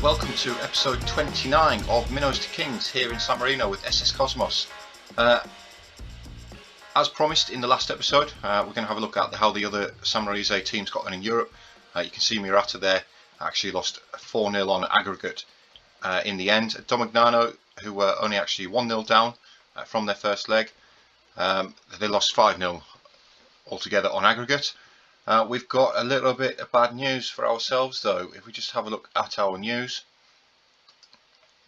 welcome to episode 29 of Minnows to Kings here in San Marino with SS Cosmos. As promised in the last episode, we're going to have a look at how the other San Marino teams got on in Europe. You can see Murata there actually lost 4-0 on aggregate in the end. Domignano, who were only actually 1-0 down from their first leg, they lost 5-0 altogether on aggregate. We've got a little bit of bad news for ourselves though. If we just have a look at our news,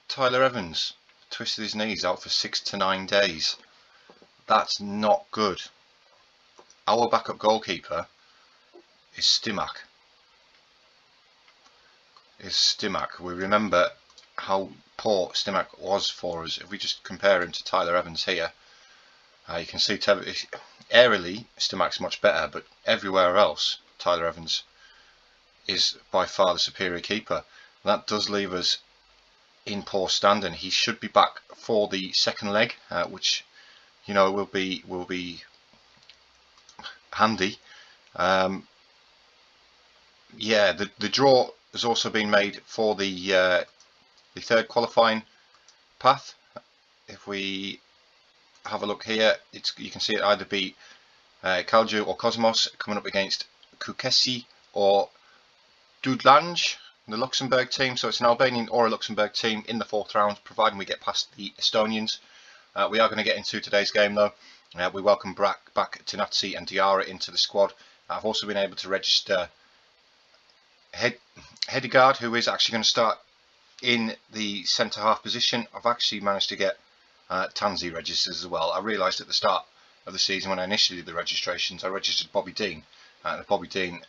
Tyler Evans twisted his knees, out for 6 to 9 days. That's not good. Our backup goalkeeper is Stimac. We remember how poor Stimac was for us. If we just compare him to Tyler Evans here, you can see aerially Stimac's much better, but everywhere else Tyler Evans is by far the superior keeper. That does leave us in poor standing. He should be back for the second leg, which will be handy. The draw has also been made for the third qualifying path. If we have a look here, you can see it either be Calju or Cosmos coming up against Kukesi or Dudlange, the Luxembourg team. So it's an Albanian or a Luxembourg team in the fourth round, providing we get past the Estonians. We are going to get into today's game though. We welcome back Tinazzi and Diarra into the squad. I've also been able to register Hedegaard, who is actually going to start in the centre half position. I've actually managed to get Tanzi registered as well. I realised at the start of the season when I initially did the registrations, I registered Bobby Dean, and Bobby Dean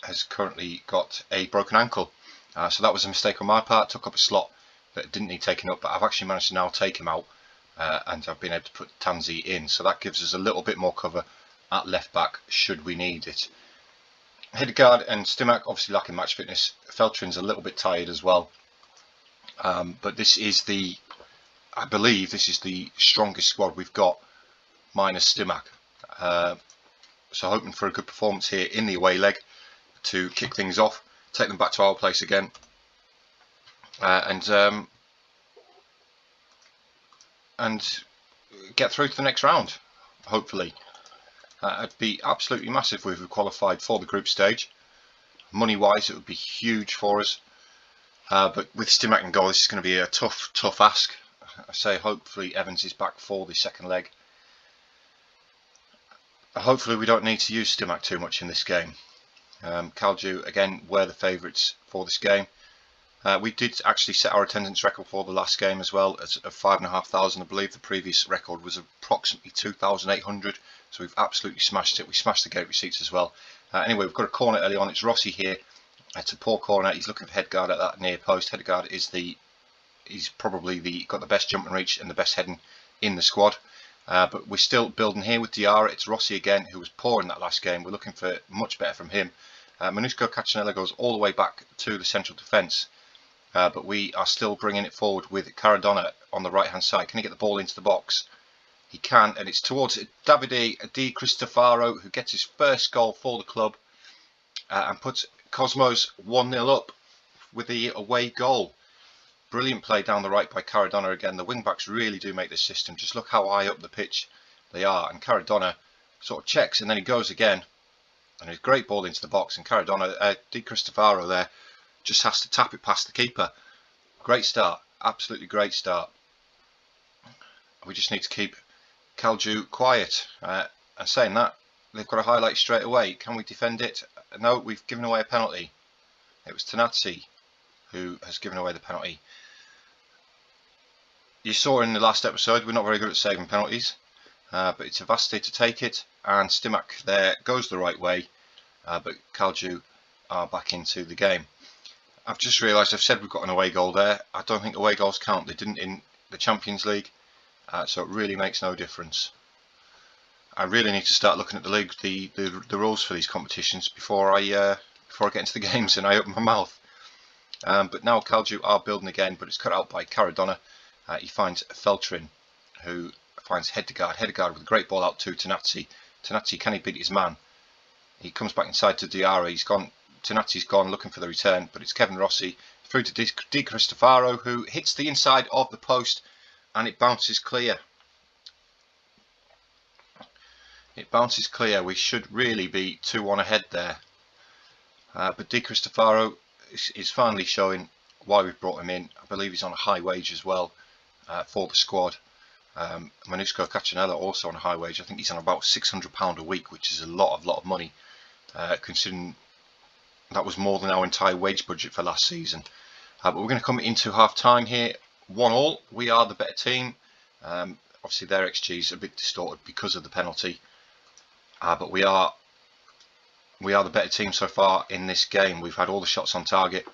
has currently got a broken ankle. So that was a mistake on my part. Took up a slot that didn't need taking up, but I've actually managed to now take him out, and I've been able to put Tanzi in. So that gives us a little bit more cover at left back should we need it. Hedegaard and Stimac obviously lacking match fitness. Feltrin's a little bit tired as well, but I believe this is the strongest squad we've got, minus Stimac. So hoping for a good performance here in the away leg to kick things off, take them back to our place again, and get through to the next round, hopefully. It'd be absolutely massive if we qualified for the group stage. Money wise it would be huge for us, but with Stimac and goal this is going to be a tough ask. I say hopefully Evans is back for the second leg. Hopefully we don't need to use Stimac too much in this game. Calju again were the favourites for this game. We did actually set our attendance record for the last game as well of 5,500. I believe the previous record was approximately 2,800, so we've absolutely smashed it. We smashed the gate receipts as well. Anyway, we've got a corner early on. It's Rossi here. It's a poor corner. He's looking for Hedegaard at that near post. Hedegaard is he's probably got the best jump and reach and the best heading in the squad. But we're still building here with Diarra. It's Rossi again, who was poor in that last game. We're looking for much better from him. Manusco Cacinella goes all the way back to the central defence. But we are still bringing it forward with Caradonna on the right hand side. Can he get the ball into the box? He can, and it's towards Davide Di Cristofaro, who gets his first goal for the club and puts Cosmos 1-0 up with the away goal. Brilliant play down the right by Caradonna again. The wing backs really do make this system. Just look how high up the pitch they are, and Caradonna sort of checks and then he goes again, and a great ball into the box, and Caradonna, Di Cristofaro there just has to tap it past the keeper. Great start, absolutely great start. We just need to keep Calju quiet. And saying that, they've got a highlight straight away. Can we defend it? No, we've given away a penalty. It was Tinazzi who has given away the penalty. You saw in the last episode we're not very good at saving penalties, but it's Avasti to take it, and Stimac there goes the right way, but Calju are back into the game. I've just realised I've said we've got an away goal there. I don't think away goals count. They didn't in the Champions League, so it really makes no difference. I really need to start looking at the league, the rules for these competitions before I get into the games and I open my mouth. But now Calju are building again, but it's cut out by Caradonna. He finds Feltrin, who finds Hedegaard. Hedegaard with a great ball out to Tinazzi. Tinazzi, can he beat his man? He comes back inside to Diarra. He's gone. Tinazzi's gone looking for the return, but it's Kevin Rossi through to Di Cristofaro, who hits the inside of the post, and it bounces clear. It bounces clear. We should really be 2-1 ahead there. But Di Cristofaro is finally showing why we've brought him in. I believe he's on a high wage as well for the squad. Manusco Cacchinella also on a high wage. I think he's on about £600 a week, which is a lot of money, considering that was more than our entire wage budget for last season. But we're going to come into half time here, 1-1. We are the better team. Obviously their XG is a bit distorted because of the penalty, but we are the better team so far in this game. We've had all the shots on target.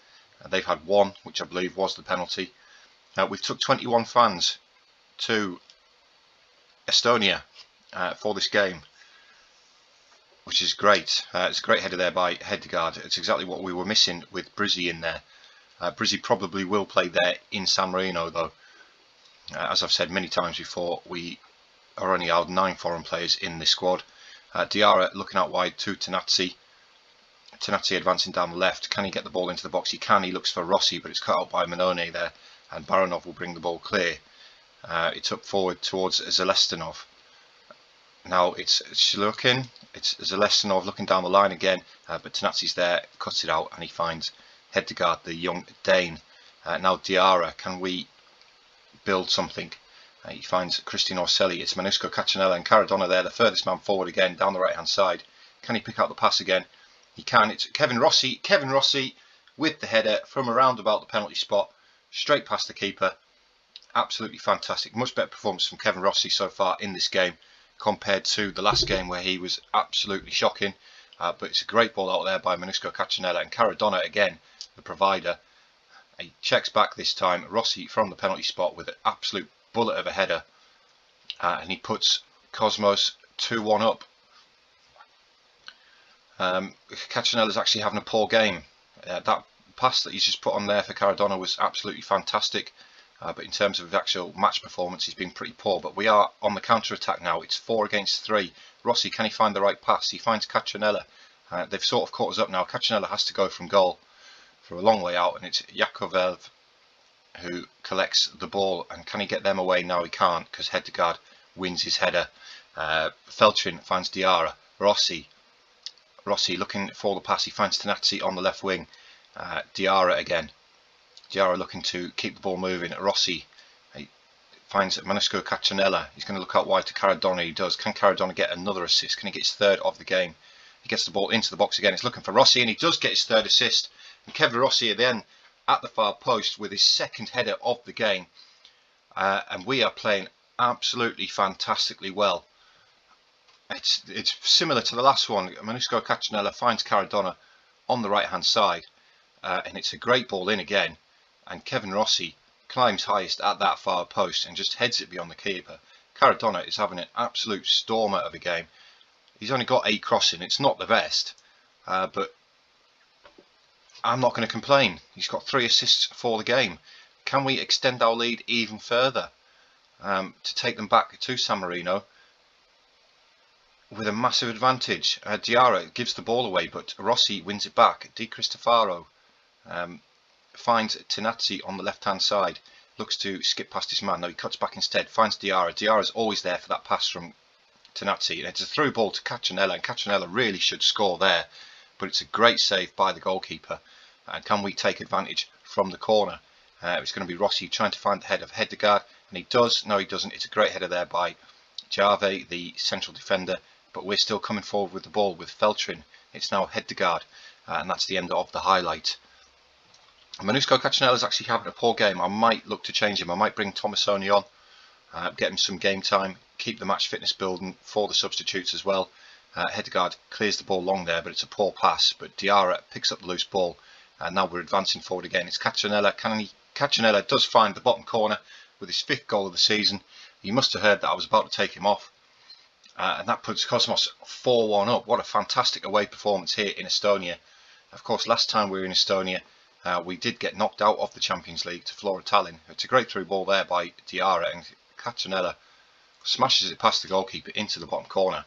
They've had one, which I believe was the penalty. We've took 21 fans to Estonia for this game, which is great. It's a great header there by Hedegaard. It's exactly what we were missing with Brizzi in there. Brizzi probably will play there in San Marino though. As I've said many times before, we are only allowed 9 foreign players in this squad. Diarra looking out wide to Tenazzi. Tenazzi advancing down the left. Can he get the ball into the box? He can. He looks for Rossi, but it's cut out by Minnow there, and Baranov will bring the ball clear. It's up forward towards Zelestinov. Now it's Shlukin. It's Zelestinov looking down the line again, but Tenazzi's there, cuts it out, and he finds Hedegaard, the young Dane. Now Diarra, can we build something? He finds Christian Orselli. It's Manusco Cacchinella and Caradonna there, the furthest man forward again, down the right hand side. Can he pick out the pass again? He can. It's Kevin Rossi. Kevin Rossi with the header from around about the penalty spot, straight past the keeper. Absolutely fantastic. Much better performance from Kevin Rossi so far in this game compared to the last game where he was absolutely shocking. But it's a great ball out there by Manusco Cacchinella, and Caradonna again, the provider. He checks back this time. Rossi from the penalty spot with an absolute bullet of a header, and he puts Cosmos 2-1 up. Caccinella's actually having a poor game. That pass that he's just put on there for Caradonna was absolutely fantastic, but in terms of actual match performance, he's been pretty poor. But we are on the counter attack now. It's 4 against 3. Rossi, can he find the right pass? He finds Caccinella. They've sort of caught us up now. Caccinella has to go from goal for a long way out, and it's Yakovev who collects the ball. And can he get them away? No, he can't, because Hedegaard wins his header. Feltrin finds Diarra. Rossi looking for the pass. He finds Tenazzi on the left wing. Diarra again. Diarra looking to keep the ball moving. Rossi, he finds Manusco Cacchinella. He's going to look out wide to Caradonna. He does. Can Caradonna get another assist? Can he get his third of the game? He gets the ball into the box again. He's looking for Rossi, and he does get his third assist. And Kevin Rossi then at the far post with his second header of the game. And we are playing absolutely fantastically well. It's similar to the last one. Manusco Cacchinella finds Caradonna on the right hand side, and it's a great ball in again, and Kevin Rossi climbs highest at that far post and just heads it beyond the keeper. Caradonna is having an absolute stormer of a game. He's only got 8 crossing. It's not the best, but I'm not going to complain. He's got 3 assists for the game. Can we extend our lead even further to take them back to San Marino with a massive advantage? Diarra gives the ball away, but Rossi wins it back. Di Cristofaro finds Tenazzi on the left hand side, looks to skip past his man. No, he cuts back instead, finds Diarra. Diarra's always there for that pass from Tenazzi, and it's a through ball to Cacchinella, and Cacchinella really should score there, but it's a great save by the goalkeeper. And can we take advantage from the corner? It's going to be Rossi trying to find the head of Hedegaard, and he does. No, he doesn't. It's a great header there by Jave, the central defender, but we're still coming forward with the ball with Feltrin. It's now Hedegaard, and that's the end of the highlight. Manusco Cacchinella is actually having a poor game. I might look to change him. I might bring Tomasoni on, get him some game time, keep the match fitness building for the substitutes as well. Hedegaard clears the ball long there, but it's a poor pass. But Diarra picks up the loose ball, and now we're advancing forward again. It's Cacchinella. Cacchinella does find the bottom corner with his 5th goal of the season. He must have heard that I was about to take him off. And that puts Cosmos 4-1 up. What a fantastic away performance here in Estonia. Of course, last time we were in Estonia, we did get knocked out of the Champions League to Flora Tallinn. It's a great through ball there by Diarra, and Cacchinella smashes it past the goalkeeper into the bottom corner.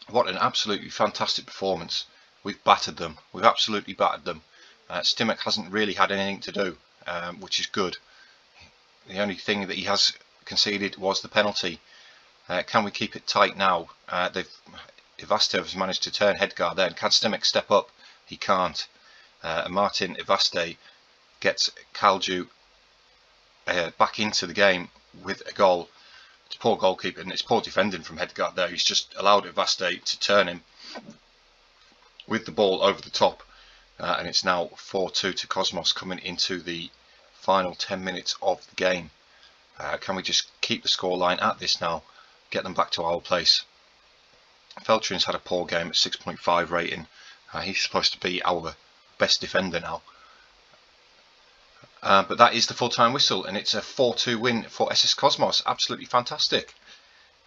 What an absolutely fantastic performance. We've battered them. We've absolutely battered them. Stimac hasn't really had anything to do, which is good. The only thing that he has conceded was the penalty. Can we keep it tight now? Ivaste has managed to turn Hedegaard there. Can Stimac step up? He can't. Martin Ivaste gets Kalju back into the game with a goal. It's poor goalkeeping and it's poor defending from Hedegaard there. He's just allowed Ivaste to turn him with the ball over the top. And it's now 4-2 to Cosmos coming into the final 10 minutes of the game. Can we just keep the scoreline at this now? Get them back to our place. Feltrin's had a poor game at 6.5 rating. He's supposed to be our best defender now. But that is the full-time whistle, and it's a 4-2 win for SS Cosmos. Absolutely fantastic.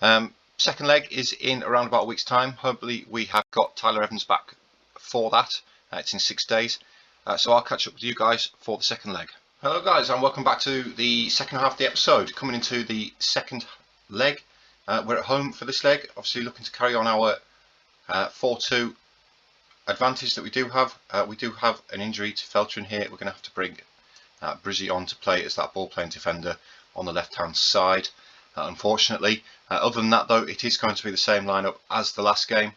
Second leg is in around about a week's time. Hopefully we have got Tyler Evans back for that. It's in 6 days. So I'll catch up with you guys for the second leg. Hello guys, and welcome back to the second half of the episode. Coming into the second leg. We're at home for this leg, obviously looking to carry on our 4-2 advantage that we do have. We do have an injury to Feltrin here. We're going to have to bring Brizzy on to play as that ball playing defender on the left hand side, unfortunately. Other than that though, it is going to be the same lineup as the last game.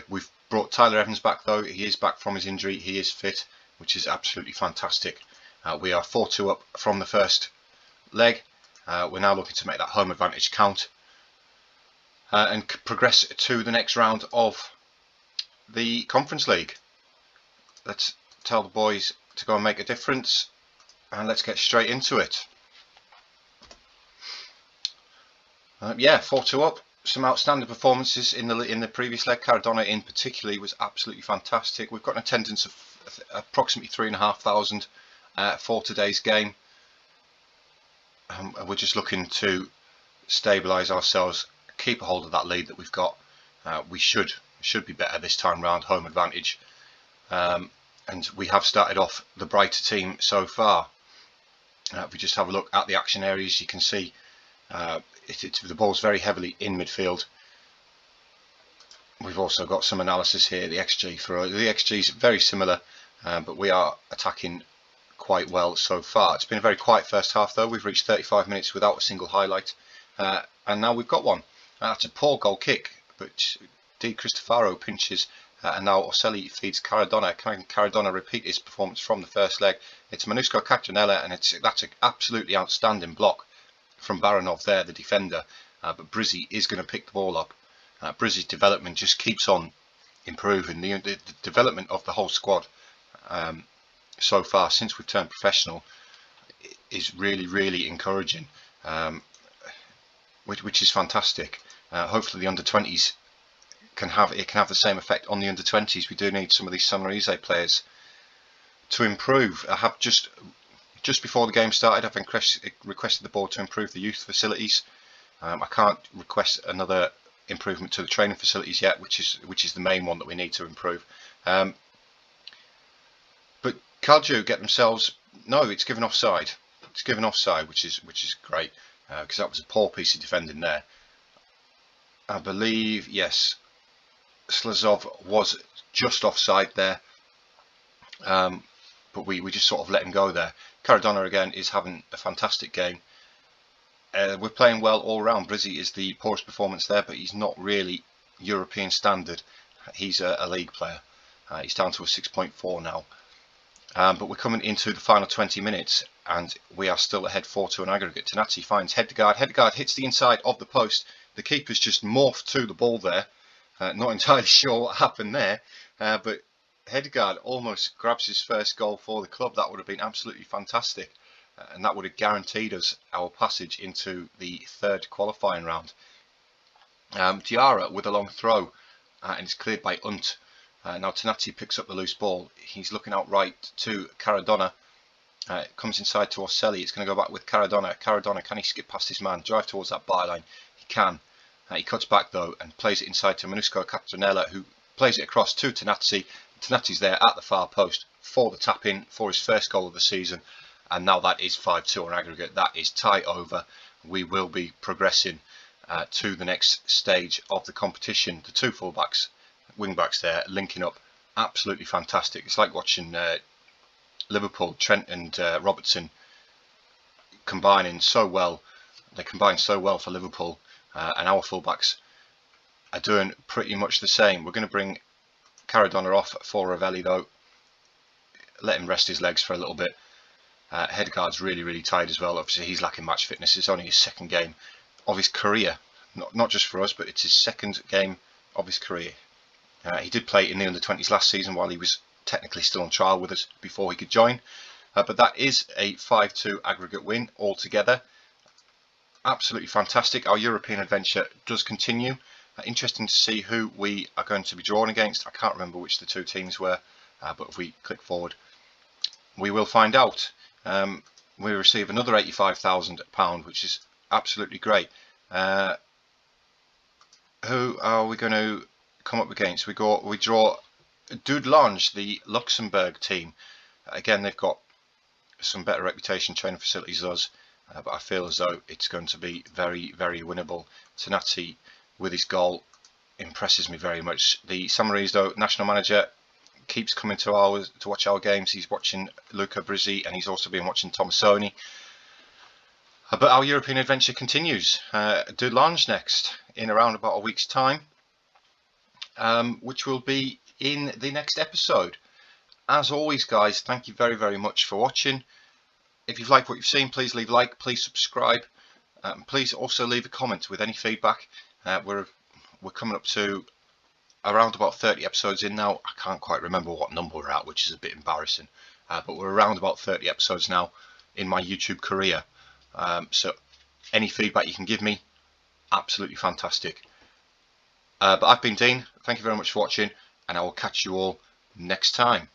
We've brought Tyler Evans back though. He is back from his injury. He is fit, which is absolutely fantastic. We are 4-2 up from the first leg. We're now looking to make that home advantage count and progress to the next round of the Conference League. Let's tell the boys to go and make a difference, and let's get straight into it. Yeah, 4-2 up. Some outstanding performances in the previous leg. Cardona in particular was absolutely fantastic. We've got an attendance of approximately 3,500 for today's game. We're just looking to stabilise ourselves, keep a hold of that lead that we've got. We should be better this time round, home advantage. And we have started off the brighter team so far. If we just have a look at the action areas, you can see the ball's very heavily in midfield. We've also got some analysis here. The XG is very similar, but we are attacking quite well so far. It's been a very quiet first half though. We've reached 35 minutes without a single highlight, and now we've got one. That's a poor goal kick, but Di Cristofaro pinches, and now Oselli feeds Cardona. Can Cardona repeat his performance from the first leg? It's Manusco Catronella, and that's an absolutely outstanding block from Baranov there, the defender. But Brizzy is going to pick the ball up. Brizzy's development just keeps on improving. The development of the whole squad so far since we've turned professional is really encouraging, which is fantastic. Hopefully the under-20s can have the same effect on the under-20s. We do need some of these San Marino players to improve. I have just before the game started, I've requested the board to improve the youth facilities. I can't request another improvement to the training facilities yet, which is the main one that we need to improve. But Kalju get themselves, no, it's given offside. It's given offside, which is great, because that was a poor piece of defending there. I believe, yes, Slazov was just offside there, but we just sort of let him go there. Cardona again is having a fantastic game. We're playing well all round. Brizzy is the poorest performance there, but he's not really European standard. He's a league player. He's down to a 6.4 now. But we're coming into the final 20 minutes, and we are still ahead 4-2 on aggregate. Tanati finds Hedegaard. Hedegaard hits the inside of the post. The keeper's just morphed to the ball there. Not entirely sure what happened there, but Hedegaard almost grabs his first goal for the club. That would have been absolutely fantastic, and that would have guaranteed us our passage into the third qualifying round. Diarra with a long throw, and it's cleared by Unt. Now Tanati picks up the loose ball. He's looking out right to Cardona. It comes inside to Oselli. It's going to go back with Cardona. Cardona, can he skip past his man? Drive towards that byline. He can. He cuts back though and plays it inside to Manusco Catronella, who plays it across to Tanati. Tanati's there at the far post for the tap in for his first goal of the season, and now that is 5-2 on aggregate. That is tie over. We will be progressing to the next stage of the competition. The two fullbacks, wing backs there, linking up absolutely fantastic. It's like watching Liverpool, Trent and Robertson combining so well. They combine so well for Liverpool, and our fullbacks are doing pretty much the same. We're going to bring Caradonna off for Ravelli though. Let him rest his legs for a little bit. Hedegaard's really tired as well. Obviously he's lacking match fitness. It's only his second game of his career. Not just for us, but it's his second game of his career. He did play in the under-20s last season while he was technically still on trial with us before he could join. But that is a 5-2 aggregate win altogether. Absolutely fantastic. Our European adventure does continue. Interesting to see who we are going to be drawn against. I can't remember which the two teams were, but if we click forward, we will find out. We receive another £85,000, which is absolutely great. Who are we going to come up against? We draw Dudelange, the Luxembourg team. Again, they've got some better reputation, training facilities than us, but I feel as though it's going to be very winnable. Tanati with his goal impresses me very much. The San Marino, though, national manager, keeps coming to watch our games. He's watching Luca Brizzi, and he's also been watching Tomasoni. But our European adventure continues. Dudelange next in around about a week's time, which will be in the next episode. As always, guys, thank you very much for watching. If you've liked what you've seen, please leave a like, please subscribe, please also leave a comment with any feedback. We're coming up to around about 30 episodes in now. I can't quite remember what number we're at, which is a bit embarrassing, but we're around about 30 episodes now in my YouTube career. So any feedback you can give me, absolutely fantastic. But I've been Dean, thank you very much for watching, and I will catch you all next time.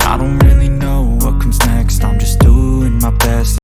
I don't really know what comes next, I'm just doing my best.